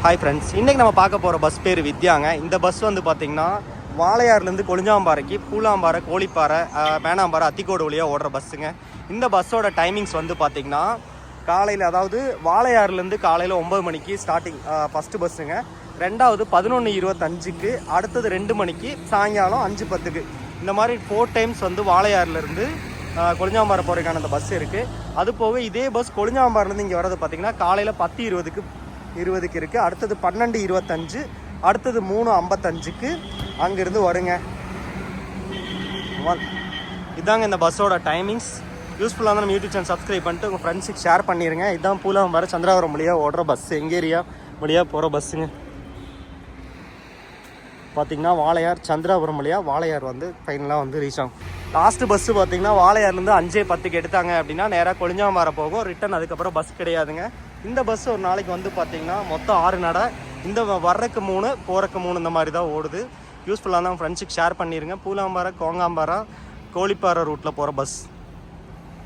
Hi friends, இன்றைக்கி நம்ம பார்க்க போகிற பஸ் பேர் வித்யாங்க. இந்த பஸ் வந்து பார்த்திங்கன்னா வாளையார்லேருந்து கொளிஞ்சாம்பாறைக்கு பூலாம்பாறை, கோழிப்பாறை, மேனாம்பாறை, அத்திக்கோடு வழியாக ஓடுற பஸ்ஸுங்க. இந்த பஸ்ஸோட டைமிங்ஸ் வந்து பார்த்திங்கன்னா காலையில், அதாவது வாளையார்லேருந்து காலையில் 9 மணிக்கு ஸ்டார்டிங் ஃபஸ்ட்டு பஸ்ஸுங்க. ரெண்டாவது 11:25க்கு, அடுத்தது 2 மணிக்கு, சாயங்காலம் 5:10க்கு. இந்த மாதிரி 4 டைம்ஸ் வந்து வாளையார்லேருந்து கொளிஞ்சாம்பாறை போகிறதுக்கான அந்த பஸ் இருக்குது. அது போக இதே பஸ் கொளிஞ்சாம்பாறைலேருந்து இங்கே வர்றது பார்த்திங்கன்னா காலையில் 10:20க்கு இருக்குது. அடுத்தது 12:25, அடுத்தது 3:55க்கு அங்கேருந்து வருங்க. இதாங்க இந்த பஸ்ஸோட டைமிங்ஸ். யூஸ்ஃபுல்லாக இருந்தால் நம்ம யூடியூப் சேனல் சப்ஸ்கிரைப் பண்ணிட்டு உங்கள் ஃப்ரெண்ட்ஸுக்கு ஷேர் பண்ணிடுங்க. இதுதான் பூலாம்பாறை சந்திராபுரம் வழியாக ஓடுற பஸ்ஸு, எங்கள் ஏரியா வழியாக போகிற பஸ்ஸுங்க. பார்த்திங்கன்னா வாளையார் சந்திராபுரம் வழியாக வாளையார் வந்து ஃபைனலாக வந்து ரீச் ஆகும். லாஸ்ட்டு பஸ்ஸு பார்த்திங்கன்னா வாளையார்லேருந்து 5:10க்கு எடுத்தாங்க அப்படின்னா நேராக கொளிஞ்சாம்பாறை போகும். ரிட்டன் அதுக்கப்புறம் பஸ் கிடையாதுங்க. இந்த பஸ் ஒரு நாளைக்கு வந்து பார்த்திங்கன்னா மொத்தம் 6 நடை. இந்த வர்றக்கு 3, போகிறக்கு 3, இந்த மாதிரி தான் ஓடுது. யூஸ்ஃபுல்லாக தான் ஃப்ரெண்ட்ஸுக்கு ஷேர் பண்ணிடுங்க. பூலாம்பாறை, கோங்காம்பாறை, கோழிப்பாறை ரூட்டில் போகிற பஸ்.